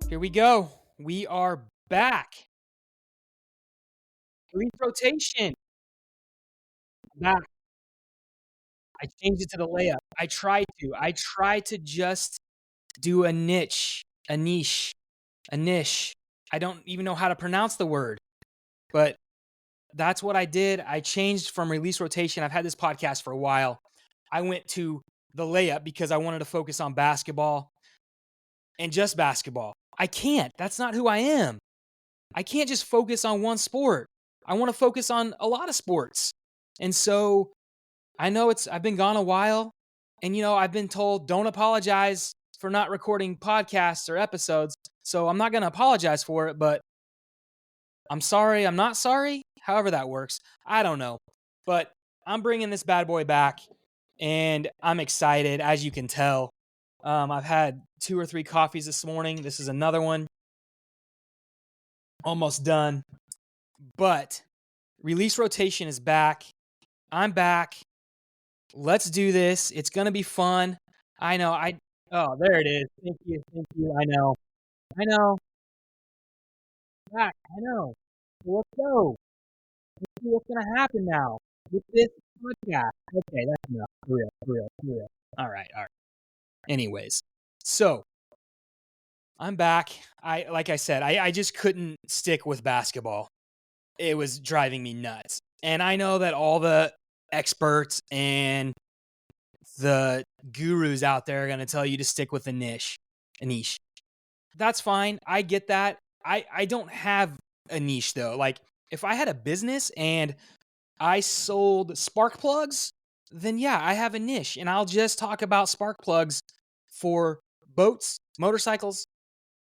Here we go. We are back. Relief rotation. Back. I changed it to the layup. I tried to just do a niche, a niche, a niche. I don't even know how to pronounce the word, but that's what I did. I changed from release rotation. I've had this podcast for a while. I went to the layup because I wanted to focus on basketball and just basketball. I can't. That's not who I am. I can't just focus on one sport. I want to focus on a lot of sports. And so I know I've been gone a while, and I've been told don't apologize for not recording podcasts or episodes. So I'm not going to apologize for it, but I'm sorry, I'm not sorry. However that works. I don't know. But I'm bringing this bad boy back, and I'm excited, as you can tell. I've had 2 or 3 coffees this morning. This is another one. Almost done. But release rotation is back. I'm back. Let's do this. It's going to be fun. I know. Oh, there it is. Thank you. Thank you. I know. I know. Back. I know. So let's go. Let's see what's going to happen now with this podcast. Okay, that's enough. For real. For real. For real. All right. All right. Anyways, so I'm back. Like I said, I just couldn't stick with basketball. It was driving me nuts. And I know that all the experts and the gurus out there are going to tell you to stick with a niche. That's fine. I get that. I don't have a niche though. Like if I had a business and I sold spark plugs, then yeah, I have a niche and I'll just talk about spark plugs for boats, motorcycles,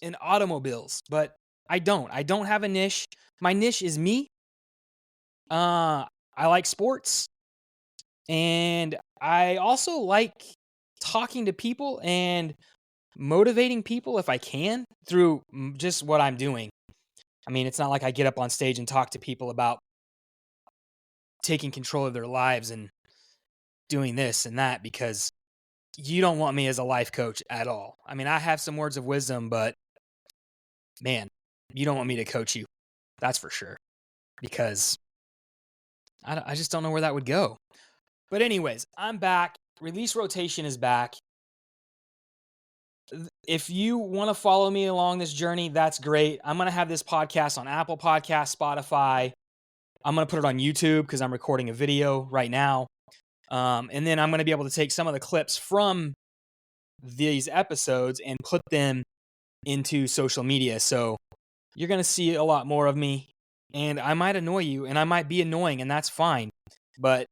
and automobiles. But I don't have a niche. My niche is me. I like sports, and I also like talking to people and motivating people if I can through just what I'm doing. I mean, it's not like I get up on stage and talk to people about taking control of their lives and doing this and that, because you don't want me as a life coach at all. I mean, I have some words of wisdom, but man, you don't want me to coach you. That's for sure. Because I just don't know where that would go. But anyways, I'm back. Release rotation is back. If you want to follow me along this journey, that's great. I'm going to have this podcast on Apple Podcasts, Spotify. I'm going to put it on YouTube because I'm recording a video right now. And then I'm going to be able to take some of the clips from these episodes and put them into social media. So you're going to see a lot more of me. And I might annoy you, and I might be annoying, and that's fine. But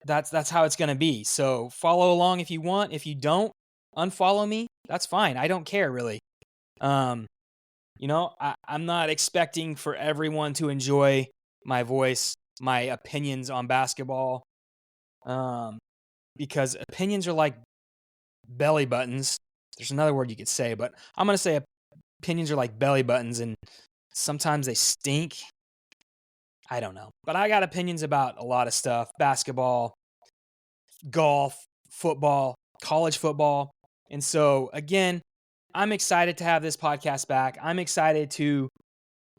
that's how it's going to be. So follow along if you want. If you don't, unfollow me. That's fine. I don't care, really. I'm not expecting for everyone to enjoy my voice, my opinions on basketball, because opinions are like belly buttons. There's another word you could say, but I'm going to say opinions are like belly buttons, and sometimes they stink. I don't know. But I got opinions about a lot of stuff. Basketball, golf, football, college football. And so, again, I'm excited to have this podcast back. I'm excited to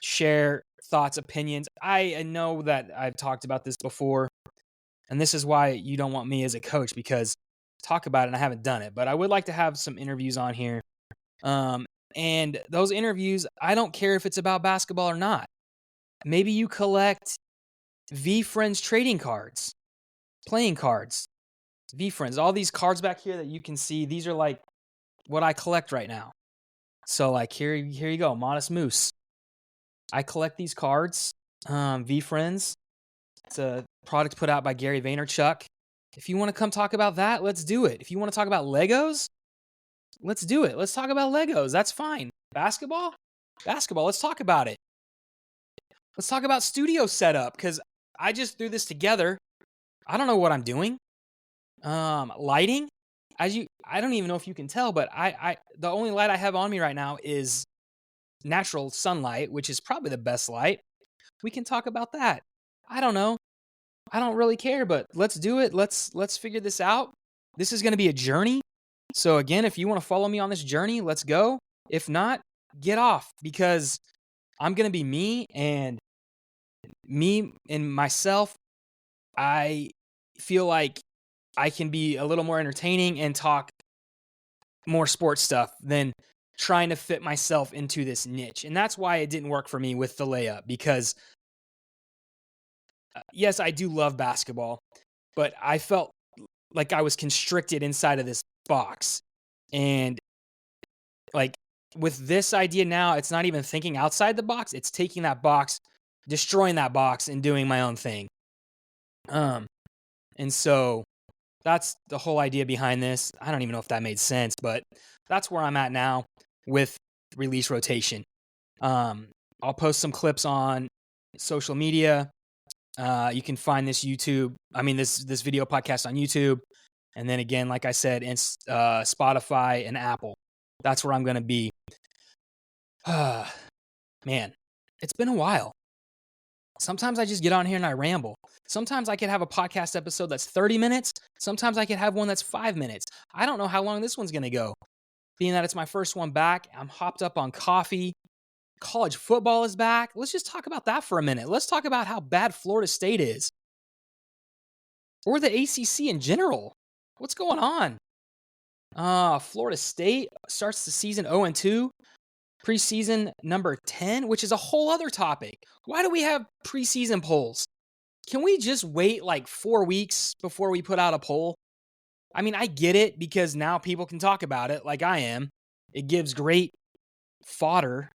share thoughts, opinions. I know that I've talked about this before, and this is why you don't want me as a coach, because talk about it and I haven't done it. But I would like to have some interviews on here. And those interviews, I don't care if it's about basketball or not. Maybe you collect V-Friends trading cards, playing cards, V-Friends. All these cards back here that you can see, these are like what I collect right now. So like here you go, Modest Moose. I collect these cards, V-Friends. It's a product put out by Gary Vaynerchuk. If you want to come talk about that, let's do it. If you want to talk about Legos, let's do it. Let's talk about Legos. That's fine. Basketball, let's talk about it. Let's talk about studio setup, because I just threw this together. I don't know what I'm doing. Lighting, I don't even know if you can tell, but the only light I have on me right now is natural sunlight, which is probably the best light. We can talk about that. I don't know. I don't really care, but let's do it. Let's figure this out. This is going to be a journey. So again, if you want to follow me on this journey, let's go. If not, get off, because I'm going to be me and myself. I feel like I can be a little more entertaining and talk more sports stuff than trying to fit myself into this niche. And that's why it didn't work for me with the layup, because yes, I do love basketball, but I felt like I was constricted inside of this box. And like with this idea now, it's not even thinking outside the box, it's taking that box, destroying that box, and doing my own thing. And so that's the whole idea behind this. I don't even know if that made sense, but that's where I'm at now with release rotation. I'll post some clips on social media. You can find this video podcast on YouTube. And then again, like I said, in Spotify and Apple. That's where I'm going to be. Man, it's been a while. Sometimes I just get on here and I ramble. Sometimes I could have a podcast episode that's 30 minutes. Sometimes I could have one that's 5 minutes. I don't know how long this one's going to go. Being that it's my first one back, I'm hopped up on coffee. College football is back. Let's just talk about that for a minute. Let's talk about how bad Florida State is. Or the ACC in general. What's going on? Florida State starts the season 0-2. Preseason number 10, which is a whole other topic. Why do we have preseason polls? Can we just wait like 4 weeks before we put out a poll? I mean, I get it because now people can talk about it like I am. It gives great fodder.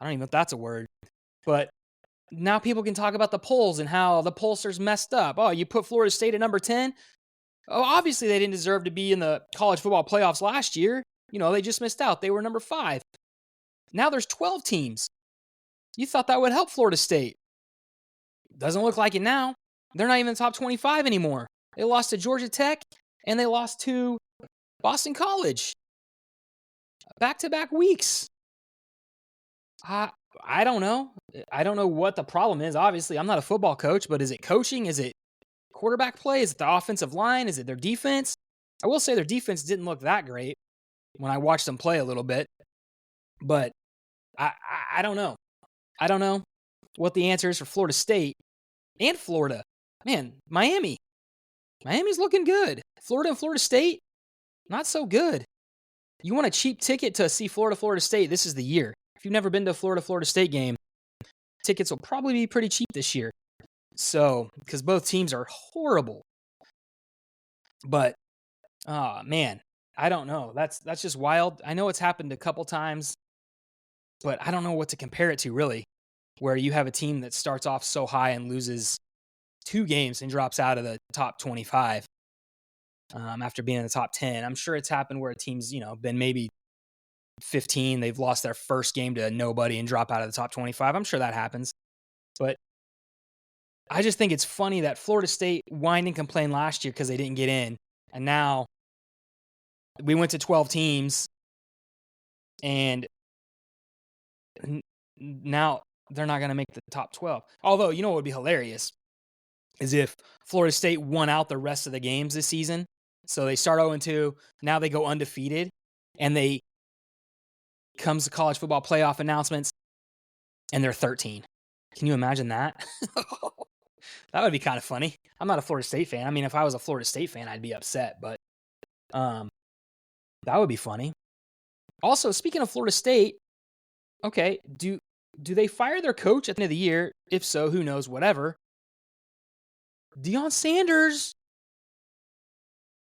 I don't even know if that's a word. But now people can talk about the polls and how the pollsters messed up. Oh, you put Florida State at number 10? Oh, obviously they didn't deserve to be in the college football playoffs last year. They just missed out. They were number 5. Now there's 12 teams. You thought that would help Florida State. Doesn't look like it now. They're not even in the top 25 anymore. They lost to Georgia Tech, and they lost to Boston College. Back-to-back weeks. I don't know. I don't know what the problem is. Obviously, I'm not a football coach, but is it coaching? Is it quarterback play? Is it the offensive line? Is it their defense? I will say their defense didn't look that great when I watched them play a little bit. But I don't know. I don't know what the answer is for Florida State and Florida. Man, Miami's looking good. Florida and Florida State, not so good. You want a cheap ticket to see Florida State, this is the year. If you've never been to a Florida State game, tickets will probably be pretty cheap this year. So, because both teams are horrible. But, man, I don't know. That's just wild. I know it's happened a couple times, but I don't know what to compare it to, really, where you have a team that starts off so high and loses 2 games and drops out of the top 25 after being in the top 10. I'm sure it's happened where a team's, been maybe 15. They've lost their first game to nobody and drop out of the top 25. I'm sure that happens. But I just think it's funny that Florida State whined and complained last year because they didn't get in. And now we went to 12 teams and now they're not going to make the top 12. Although, what would be hilarious is if Florida State won out the rest of the games this season. So they start 0-2, now they go undefeated, and they comes to college football playoff announcements, and they're 13. Can you imagine that? That would be kind of funny. I'm not a Florida State fan. I mean, if I was a Florida State fan, I'd be upset, but that would be funny. Also, speaking of Florida State, okay, do they fire their coach at the end of the year? If so, who knows, whatever. Deion Sanders,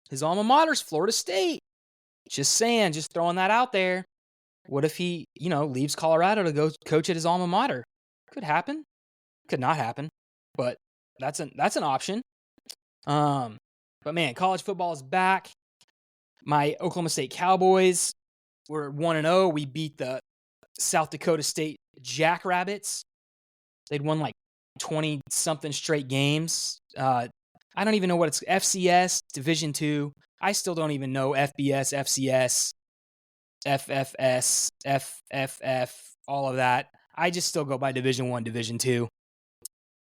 his alma mater's Florida State. Just saying, just throwing that out there. What if he, leaves Colorado to go coach at his alma mater? Could happen. Could not happen. But that's an option. But man, college football is back. My Oklahoma State Cowboys were 1-0. We beat the South Dakota State Jackrabbits. They'd won like 20-something straight games. I don't even know what it's FCS, Division II. I still don't even know FBS, FCS, FFS, FFF, all of that. I just still go by Division I, Division II.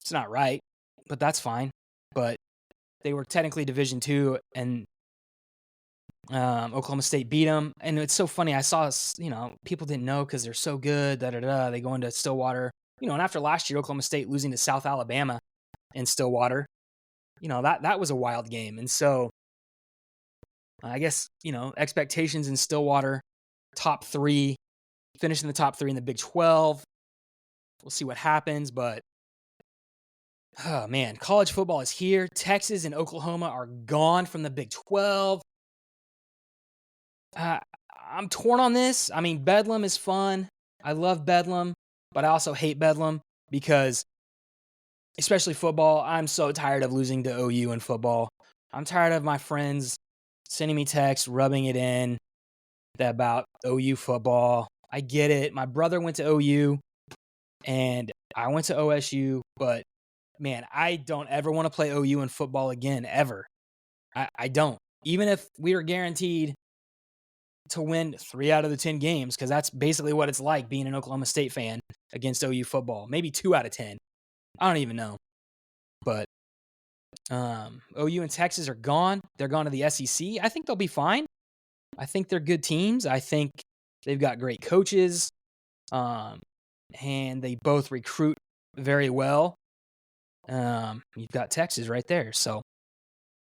It's not right, but that's fine. But they were technically Division II, and Oklahoma State beat them, and it's so funny. I saw, people didn't know because they're so good. They go into Stillwater, and after last year, Oklahoma State losing to South Alabama in Stillwater, that was a wild game. And so, I guess expectations in Stillwater, top 3, finishing the top 3 in the Big 12. We'll see what happens, but oh man, college football is here. Texas and Oklahoma are gone from the Big 12. I'm torn on this. I mean, Bedlam is fun. I love Bedlam, but I also hate Bedlam because, especially football, I'm so tired of losing to OU in football. I'm tired of my friends sending me texts, rubbing it in about OU football. I get it. My brother went to OU, and I went to OSU, but man, I don't ever want to play OU in football again, ever. I don't. Even if we were guaranteed to win 3 out of the 10 games, because that's basically what it's like being an Oklahoma State fan against OU football. Maybe 2 out of 10. I don't even know. But OU and Texas are gone. They're gone to the SEC. I think they'll be fine. I think they're good teams. I think they've got great coaches. And they both recruit very well. You've got Texas right there. So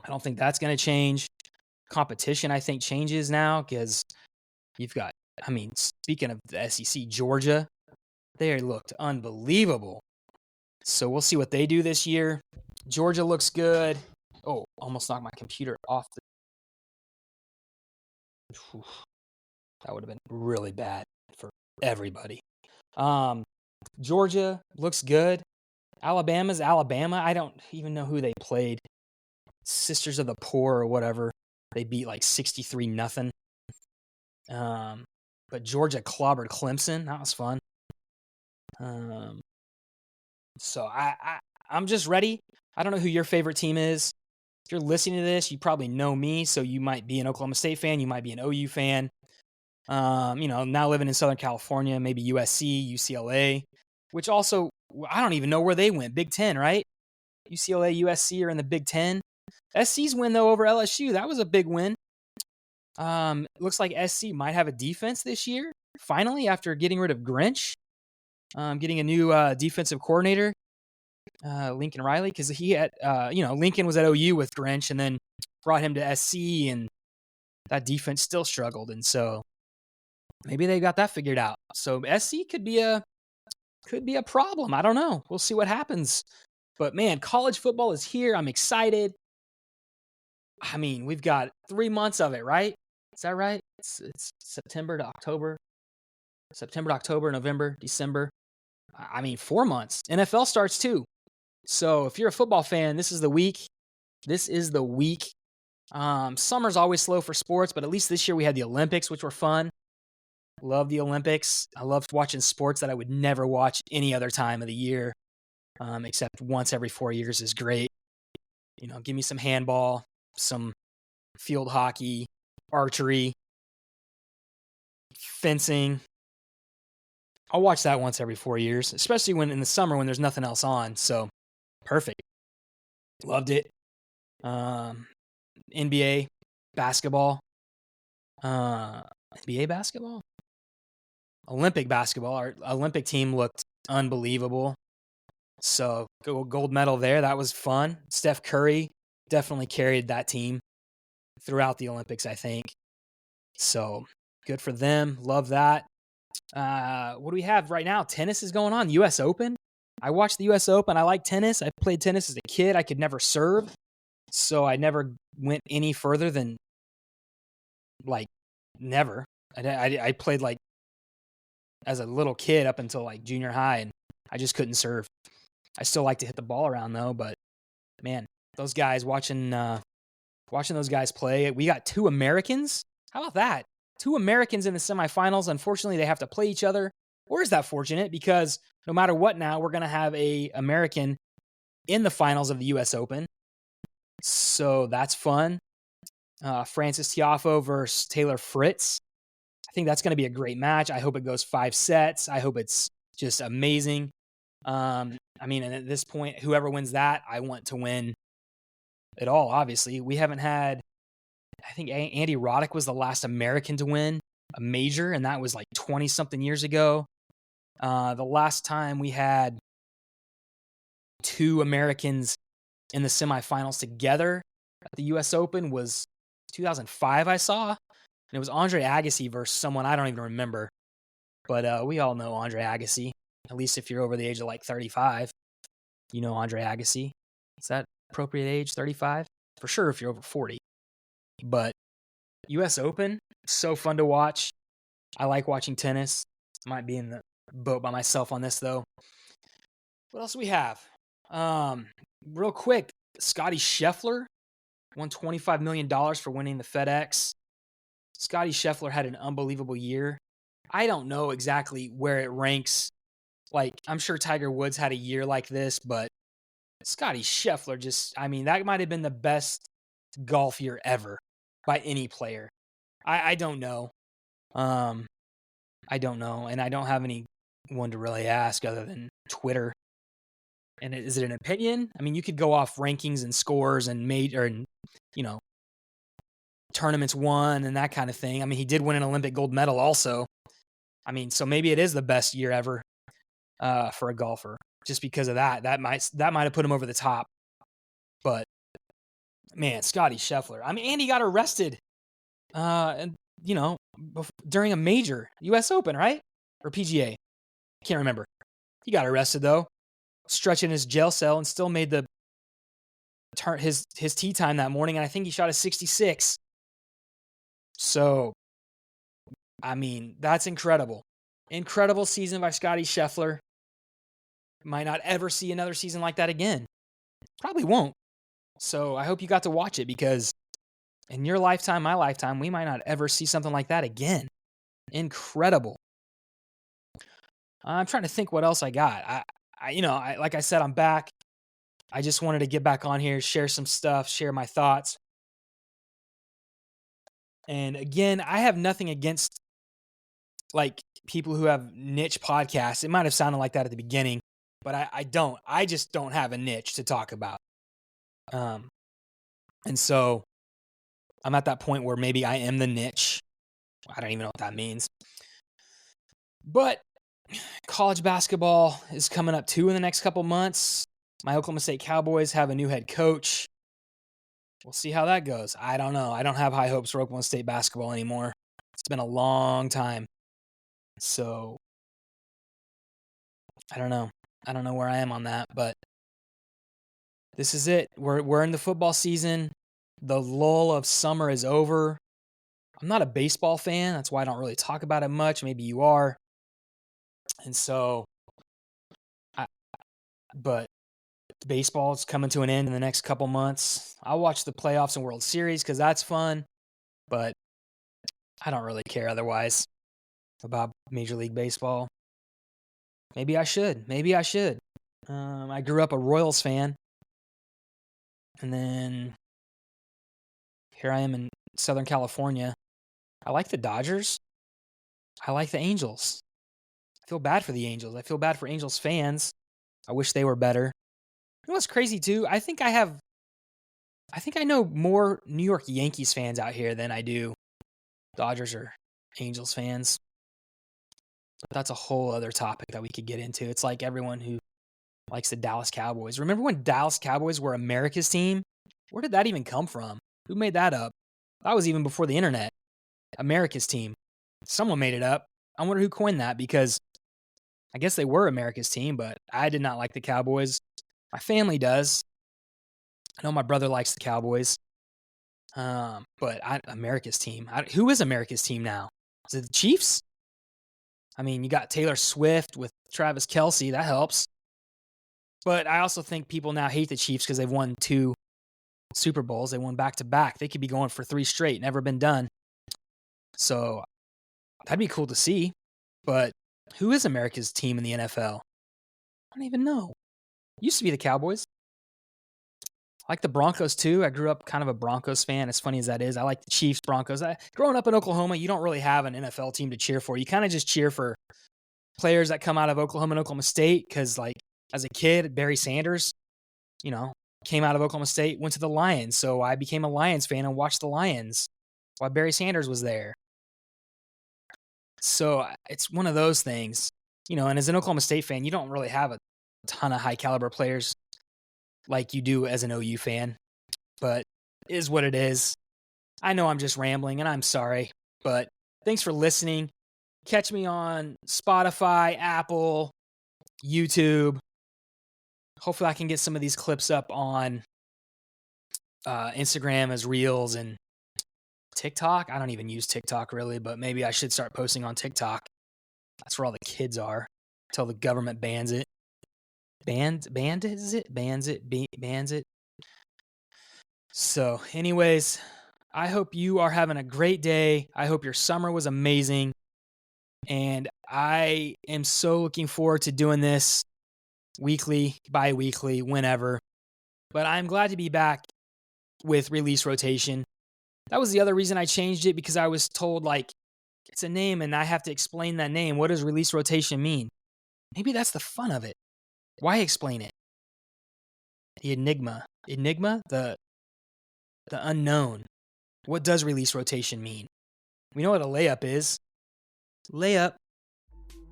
I don't think that's going to change. Competition, I think, changes now because you've got, speaking of the SEC, Georgia, they looked unbelievable. So we'll see what they do this year. Georgia looks good. Oh, almost knocked my computer off. That would have been really bad for everybody. Georgia looks good. Alabama's Alabama. I don't even know who they played. Sisters of the Poor or whatever. They beat like 63-0. But Georgia clobbered Clemson. That was fun. So I'm just ready. I don't know who your favorite team is. If you're listening to this, you probably know me, so you might be an Oklahoma State fan. You might be an OU fan. Now living in Southern California, maybe USC, UCLA, which also, I don't even know where they went. Big Ten, right? UCLA, USC are in the Big Ten. SC's win, though, over LSU, that was a big win. Looks like SC might have a defense this year, finally, after getting rid of Grinch. Getting a new defensive coordinator, Lincoln Riley, because he had, Lincoln was at OU with Grinch and then brought him to SC, and that defense still struggled. And so maybe they got that figured out. So SC could be a problem. I don't know. We'll see what happens. But man, college football is here. I'm excited. We've got 3 months of it, right? Is that right? It's September to October. September to October, November, December. 4 months. NFL starts too. So if you're a football fan, this is the week. Summer's always slow for sports, but at least this year we had the Olympics, which were fun. Love the Olympics. I love watching sports that I would never watch any other time of the year, except once every 4 years is great. Give me some handball, some field hockey, archery, fencing. I'll watch that once every 4 years, especially when in the summer when there's nothing else on. So perfect. Loved it. NBA basketball. NBA basketball? Olympic basketball. Our Olympic team looked unbelievable. So gold medal there. That was fun. Steph Curry definitely carried that team throughout the Olympics, I think. So good for them. Love that. What do we have right now? Tennis is going on. U.S. Open. I watched the U.S. Open. I like tennis. I played tennis as a kid. I could never serve. So I never went any further than, never. I played, as a little kid up until, junior high, and I just couldn't serve. I still like to hit the ball around, though, but, man, those guys, watching those guys play. We got 2 Americans. How about that? 2 Americans in the semifinals. Unfortunately, they have to play each other. Or is that fortunate? Because no matter what now, we're going to have a American in the finals of the U.S. Open. So that's fun. Francis Tiafoe versus Taylor Fritz. I think that's going to be a great match. I hope it goes 5 sets. I hope it's just amazing. And at this point, whoever wins that, I want to win it all, obviously. We haven't had I think Andy Roddick was the last American to win a major, and that was like 20-something years ago. The last time we had two Americans in the semifinals together at the U.S. Open was 2005, I saw. And it was Andre Agassi versus someone I don't even remember. But we all know Andre Agassi, at least if you're over the age of like 35. You know Andre Agassi. Is that appropriate age, 35? For sure if you're over 40. But U.S. Open, so fun to watch. I like watching tennis. Might be in the boat by myself on this, though. What else do we have? Real quick, Scottie Scheffler won $25 million for winning the FedEx. Scottie Scheffler had an unbelievable year. I don't know exactly where it ranks. Like, I'm sure Tiger Woods had a year like this, but Scottie Scheffler that might have been the best golf year ever by any player. I don't know. I don't know, and I don't have anyone to really ask other than Twitter. And is it an opinion? I mean, you could go off rankings and scores and tournaments won and that kind of thing. I mean, he did win an Olympic gold medal also. I mean, so maybe it is the best year ever for a golfer just because of that. That might have put him over the top. But man, Scottie Scheffler. I mean, and he got arrested, during a major U.S. Open, right? Or PGA. Can't remember. He got arrested though, stretching his jail cell, and still made his tee time that morning. And I think he shot a 66. So, I mean, that's incredible. Incredible season by Scottie Scheffler. Might not ever see another season like that again. Probably won't. So I hope you got to watch it because in your lifetime, my lifetime, we might not ever see something like that again. Incredible. I'm trying to think what else I got. Like I said, I'm back. I just wanted to get back on here, share some stuff, share my thoughts. And again, I have nothing against like people who have niche podcasts. It might have sounded like that at the beginning, but I don't. I just don't have a niche to talk about. And so I'm at that point where maybe I am the niche. I don't even know what that means. But college basketball is coming up too in the next couple months. My Oklahoma State Cowboys have a new head coach. We'll see how that goes. I don't know. I don't have high hopes for Oklahoma State basketball anymore. It's been a long time. So I don't know. I don't know where I am on that, but this is it. We're in the football season. The lull of summer is over. I'm not a baseball fan. That's why I don't really talk about it much. Maybe you are. And so, but baseball is coming to an end in the next couple months. I'll watch the playoffs and World Series because that's fun. But I don't really care otherwise about Major League Baseball. Maybe I should. I grew up a Royals fan. And then here I am in Southern California. I like the Dodgers. I like the Angels. I feel bad for the Angels. I feel bad for Angels fans. I wish they were better. You know what's crazy too? I think I know more New York Yankees fans out here than I do Dodgers or Angels fans. But that's a whole other topic that we could get into. It's like everyone who likes the Dallas Cowboys. Remember when Dallas Cowboys were America's team? Where did that even come from? Who made that up? That was even before the internet. America's team. Someone made it up. I wonder who coined that because I guess they were America's team, but I did not like the Cowboys. My family does. I know my brother likes the Cowboys. America's team. Who is America's team now? Is it the Chiefs? I mean, you got Taylor Swift with Travis Kelce. That helps. But I also think people now hate the Chiefs because they've won 2 Super Bowls. They won back-to-back. They could be going for 3 straight. Never been done. So that'd be cool to see. But who is America's team in the NFL? I don't even know. Used to be the Cowboys. I like the Broncos too. I grew up kind of a Broncos fan, as funny as that is. I like the Chiefs, Broncos. Growing up in Oklahoma, you don't really have an NFL team to cheer for. You kind of just cheer for players that come out of Oklahoma and Oklahoma State because, like, as a kid, Barry Sanders, came out of Oklahoma State, went to the Lions. So I became a Lions fan and watched the Lions. while Barry Sanders was there. So it's one of those things, and as an Oklahoma State fan, you don't really have a ton of high caliber players like you do as an OU fan, but it is what it is. I know I'm just rambling and I'm sorry, but thanks for listening. Catch me on Spotify, Apple, YouTube. Hopefully I can get some of these clips up on Instagram as reels and TikTok. I don't even use TikTok really, but maybe I should start posting on TikTok. That's where all the kids are until the government bans it. Bans it. So anyways, I hope you are having a great day. I hope your summer was amazing. And I am so looking forward to doing this weekly, bi-weekly, whenever. But I'm glad to be back with release rotation. That was the other reason I changed it, because I was told, it's a name and I have to explain that name. What does release rotation mean? Maybe that's the fun of it. Why explain it? The enigma. The unknown. What does release rotation mean? We know what a layup is. Layup.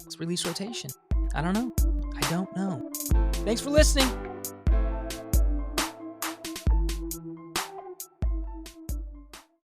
It's release rotation. I don't know. Thanks for listening.